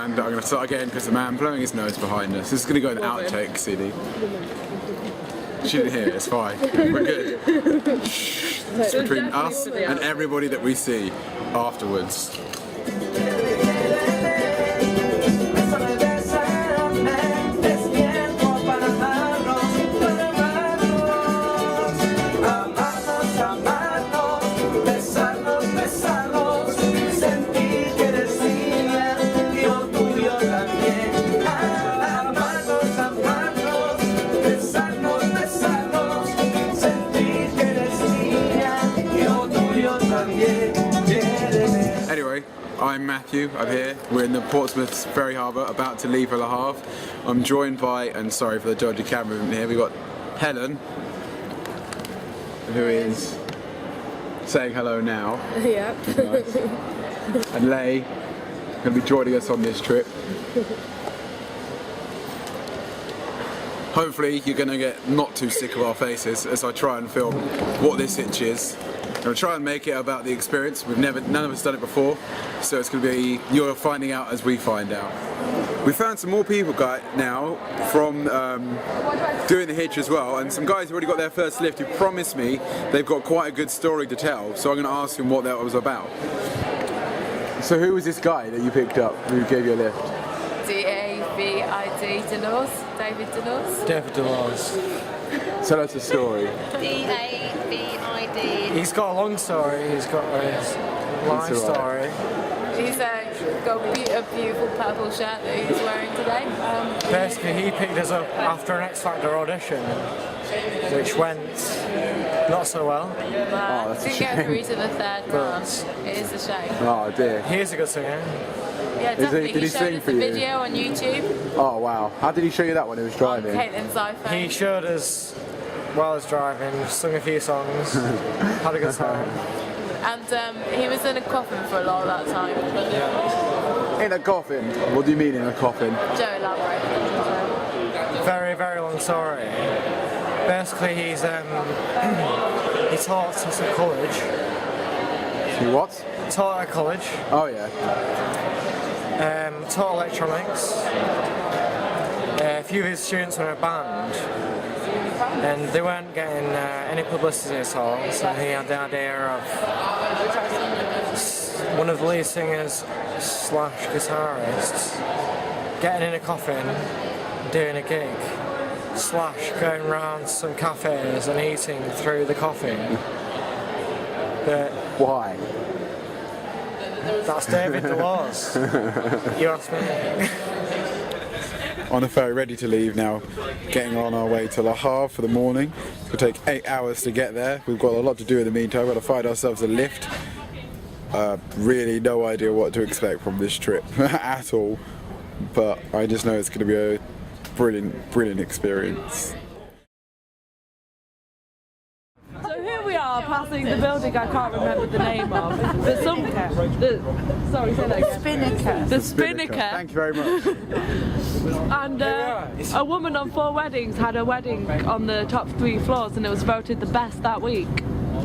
and I'm going to start again because the man blowing his nose behind us. This is going to go in the outtake, CD. She didn't hear it, it's fine. We're good. Shh. It's between us and everybody that we see afterwards. Anyway, I'm Matthew, I'm here, we're in the Portsmouth Ferry Harbour, about to leave for Le Havre. I'm joined by, and sorry for the dodgy camera movement here, we've got Helen, who is saying hello now. Yeah. Nice. And Lay, going to be joining us on this trip. Hopefully you're going to get not too sick of our faces as I try and film what this hitch is. I'm going to try and make it about the experience. None of us done it before, so it's going to be, you're finding out as we find out. We found some more people now from doing the hitch as well, and some guys who already got their first lift who promised me they've got quite a good story to tell, so I'm going to ask them what that was about. So who was this guy that you picked up who gave you a lift? D-A-V-I-D, Delors, David Delors. David Delors. Tell us a story. D-A-V-I-D. He's got a long story, he's got a long story. He's got a beautiful purple shirt that he's wearing today. Basically, he picked us up after an X Factor audition, which went not so well. That's a didn't get through to the third round. It is a shame. Oh dear. He is a good singer. Yeah, definitely. Did he showed sing us for the you? video on YouTube. Oh wow. How did he show you that when he was driving? Caitlin's iPhone. He showed us while I was driving, sung a few songs, had a good time. And he was in a coffin for a lot of that time. Yeah. In a coffin? What do you mean in a coffin? Joe, elaborate. Very, very long story. Basically, he taught us at college. He what? Taught at college. Oh yeah. Taught electronics. A few of his students were in a band, and they weren't getting any publicity at all, so he had the idea of one of the lead singers / guitarists getting in a coffin, doing a gig, / going around some cafes and eating through the coffin. But why? That's David Delors. You asked me. On the ferry, ready to leave now, getting on our way to Le Havre for the morning. It'll take 8 hours to get there. We've got a lot to do in the meantime. We've got to find ourselves a lift. Really no idea what to expect from this trip at all, but I just know it's going to be a brilliant experience. So here we are passing the building I can't remember the name of. Sorry, say that again. Spinnaker. The Spinnaker. Thank you very much. And a woman on 4 weddings had a wedding on the top 3 floors, and it was voted the best that week.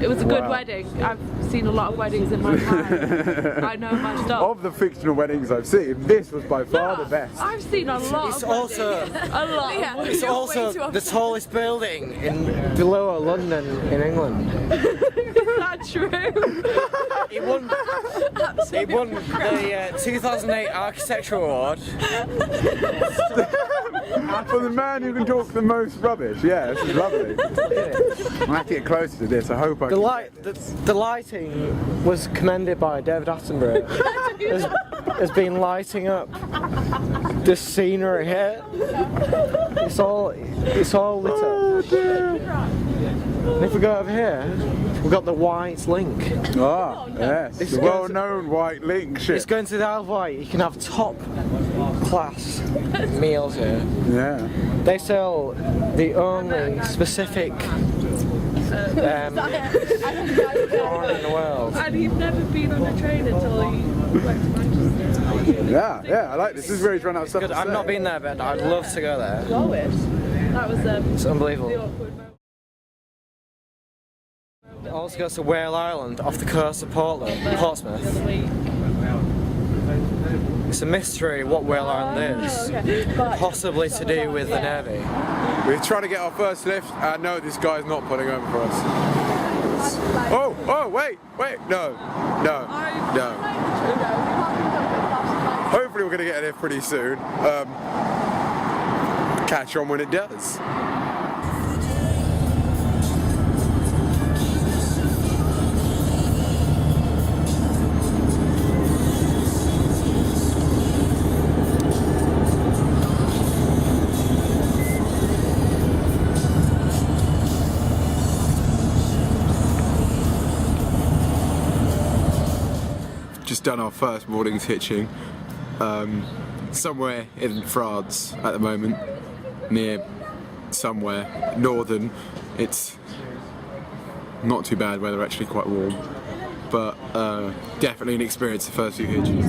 It was a good wedding. I've seen a lot of weddings in my time. I know my stuff. Of the fictional weddings I've seen, this was by far the best. I've seen a lot It's of also weddings. A lot. Yeah. It's also the tallest building in the Lower London in England. Is that true? It won the 2008 Architecture Award. For the man who can talk the most rubbish, yeah, this is lovely. I have to get closer to this, I hope I can. The lighting was commended by David Attenborough. has been lighting up this scenery here. It's all lit up. And if we go over here, we've got the white Link. Ah, yes, the well-known white Link ship. It's going to the Isle of Wight. You can have top class meals here. Yeah. They sell the only specific prawn in the world. And you've never been on a train until you went to Manchester. Yeah, I like this. This is where he's run out of stuff to I've say. not been there, but I'd love to go there. That was It's unbelievable. the awkward moment. It also goes to Whale Island off the coast of Portsmouth. It's a mystery what we'll learn this. Possibly to do with the Navy. We're trying to get our first lift, and no, this guy's not pulling over for us. Oh, wait, no. Hopefully we're going to get a lift pretty soon. Catch on when it does. Just done our first morning's hitching somewhere in France at the moment, near somewhere northern. It's not too bad weather, actually quite warm, but definitely an experience the first few hitches.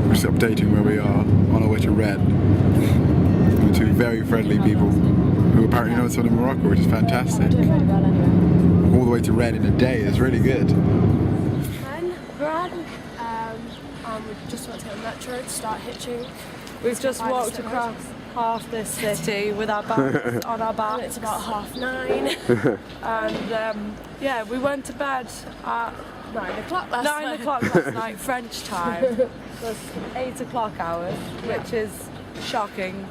We're just updating where we are on our way to Red. With two very friendly people who apparently know someone in Morocco, which is fantastic. All the way to Red in a day is really good. Brad, we just went to the metro to start hitching. We've just walked across half this city with our bags on our backs. It's about 9:30. And yeah, we went to bed at 9 o'clock last 9 night. o'clock last night, French time. That's 8 o'clock hours, which is shocking.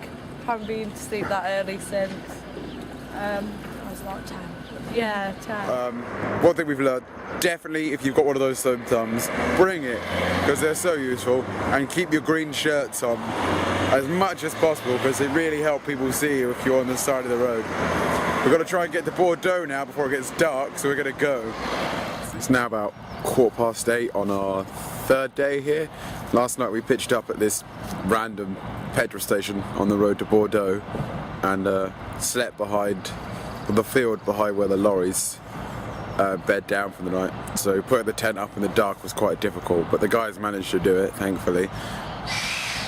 Haven't been to sleep that early since. I was about 10. Yeah, 10. One thing we've learned, definitely if you've got one of those foam thumbs, bring it, because they're so useful, and keep your green shirts on as much as possible, because it really helps people see you if you're on the side of the road. We've got to try and get to Bordeaux now before it gets dark, so we're going to go. It's now about 8:15 on our third day here. Last night we pitched up at this random petrol station on the road to Bordeaux and slept behind the field behind where the lorries bed down for the night. So putting the tent up in the dark was quite difficult, but the guys managed to do it, thankfully.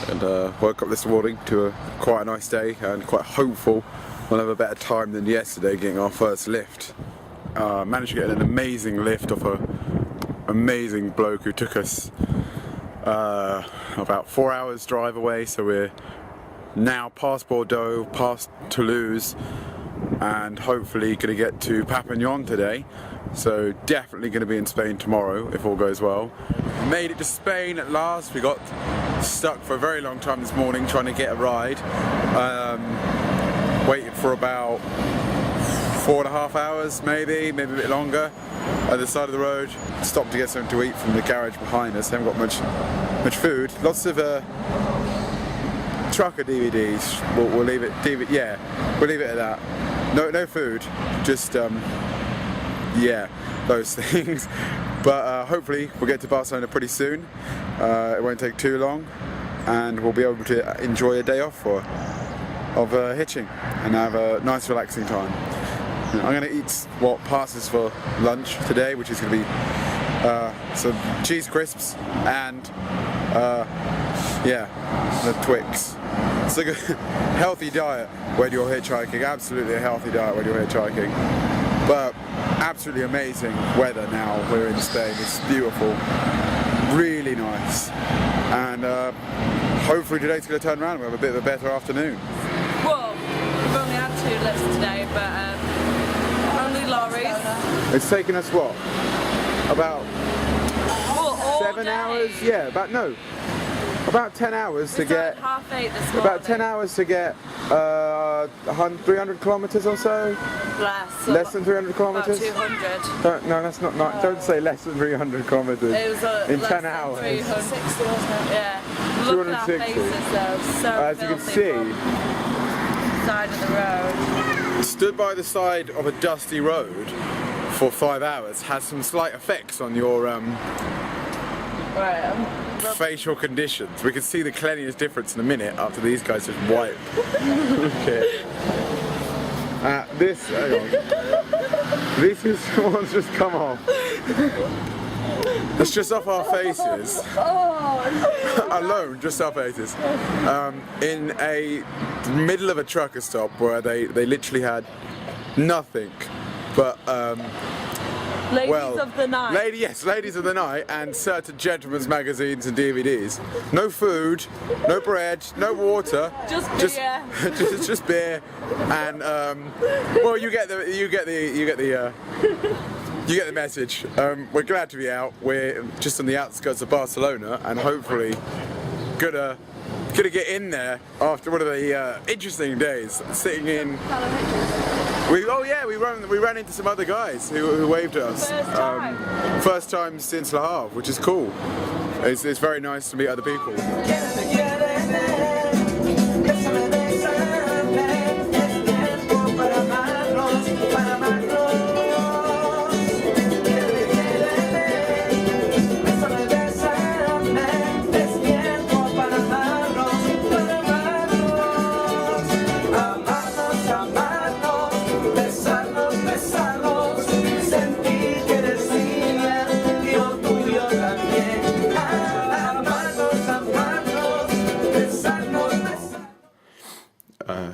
And woke up this morning to quite a nice day and quite hopeful we'll have a better time than yesterday getting our first lift. Managed to get an amazing lift off an amazing bloke who took us about 4 hours drive away, so we're now past Bordeaux, past Toulouse, and hopefully going to get to Papignon today, so definitely going to be in Spain tomorrow if all goes well. Made it to Spain at last. We got stuck for a very long time this morning trying to get a ride. Waited for about 4.5 hours, maybe a bit longer, at the side of the road. Stopped to get something to eat from the garage behind us. Haven't got much food. Lots of trucker DVDs. We'll leave it. We'll leave it at that. No food. Just yeah, those things. But hopefully we'll get to Barcelona pretty soon. It won't take too long, and we'll be able to enjoy a day off of hitching and have a nice relaxing time. I'm going to eat what passes for lunch today, which is going to be some cheese crisps and yeah, the Twix. It's like a healthy diet when you're hitchhiking, absolutely a healthy diet when you're hitchhiking. But absolutely amazing weather now. We're in Spain, it's beautiful, really nice. And hopefully today's going to turn around and we'll have a bit of a better afternoon. Well, we've only had 2 lifts today, but only lorries. It's taken us what? About All 7 day. hours? Yeah, about 10 hours to get. 8:30 this morning. About 10 hours to get 300 kilometers or so. Less than 300 kilometers. About 200. No, that's not. Don't say less than 300 kilometers. It was in less 10 than hours. 360, wasn't it? Yeah. Look at our 260. faces though. So As you can filthy see, from side of the road. stood by the side of a dusty road for 5 hours has some slight effects on your Right. facial conditions. We can see the cleanliness difference in a minute after these guys just wipe. Okay. Hang on. This is one's just come off. It's just off our faces. Alone, just our faces. In a middle of a trucker stop where they literally had nothing but Ladies of the night. Ladies of the night, and certain gentlemen's magazines and DVDs. No food, no bread, no water. Just beer. just beer, and well, you get the message. We're glad to be out. We're just on the outskirts of Barcelona, and hopefully gonna get in there after one of the interesting days sitting in. We ran into some other guys who waved at us. First time since Le Havre, which is cool. It's very nice to meet other people.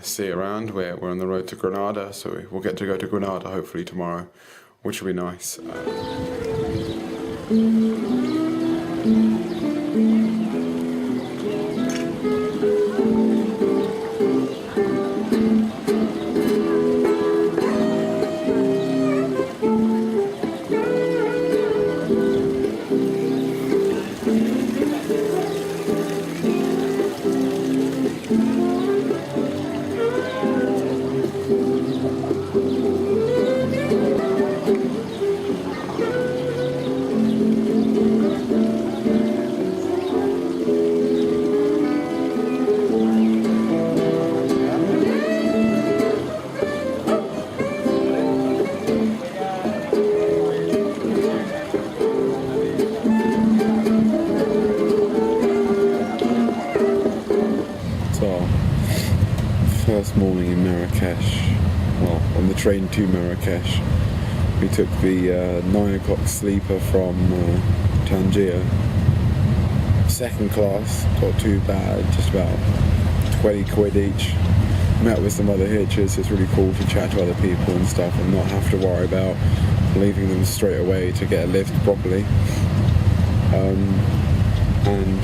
See you around. We're on the road to Granada, so we'll get to go to Granada hopefully tomorrow, which will be nice. First morning in Marrakesh, well, on the train to Marrakesh. We took the 9 o'clock sleeper from Tangier. Second class, not too bad, just about 20 quid each. Met with some other hitchers. It's really cool to chat to other people and stuff and not have to worry about leaving them straight away to get a lift properly. And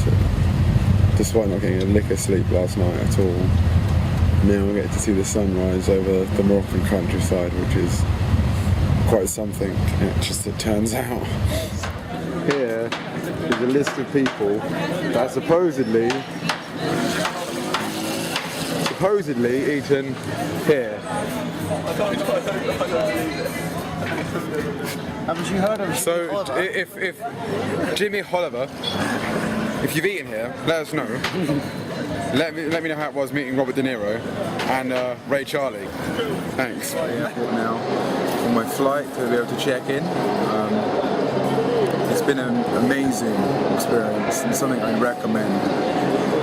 despite not getting a lick of sleep last night at all, now I get to see the sunrise over the Moroccan countryside, which is quite something, it turns out. Here is a list of people that supposedly eaten here. Haven't you heard of So if Jimmy Oliver, if you've eaten here, let us know. Let me know how it was meeting Robert De Niro and Ray Charlie. Thanks. Airport now on my flight to be able to check in. It's been an amazing experience and something I'd recommend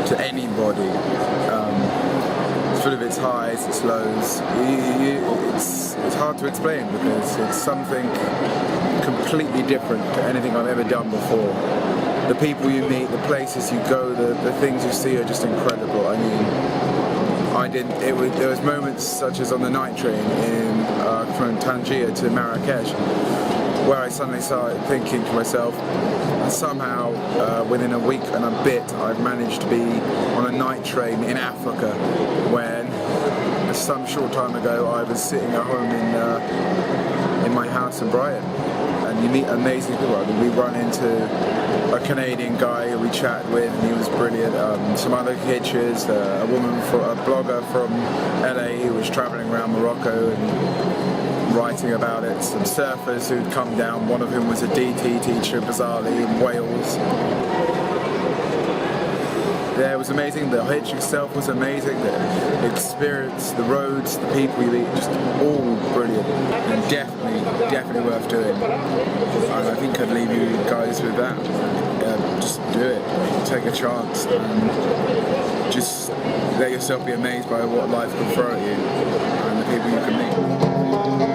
to anybody. It's full of its highs, its lows. It's hard to explain because it's something completely different to anything I've ever done before. The people you meet, the places you go, the things you see are just incredible. I mean, there was moments such as on the night train from Tangier to Marrakesh, where I suddenly started thinking to myself, somehow within a week and a bit, I've managed to be on a night train in Africa, when some short time ago I was sitting at home in my house in Brighton. And you meet amazing people. I mean, we run into a Canadian guy who we chatted with, and he was brilliant. Some other hitchers, a blogger from LA who was travelling around Morocco and writing about it. Some surfers who'd come down, one of whom was a DT teacher, bizarrely, in Wales. Yeah, it was amazing. The hitch itself was amazing. The experience, the roads, the people you meet, just all brilliant. And definitely worth doing. And I think I'd leave you guys with that. Just do it. Take a chance and just let yourself be amazed by what life can throw at you and the people you can meet.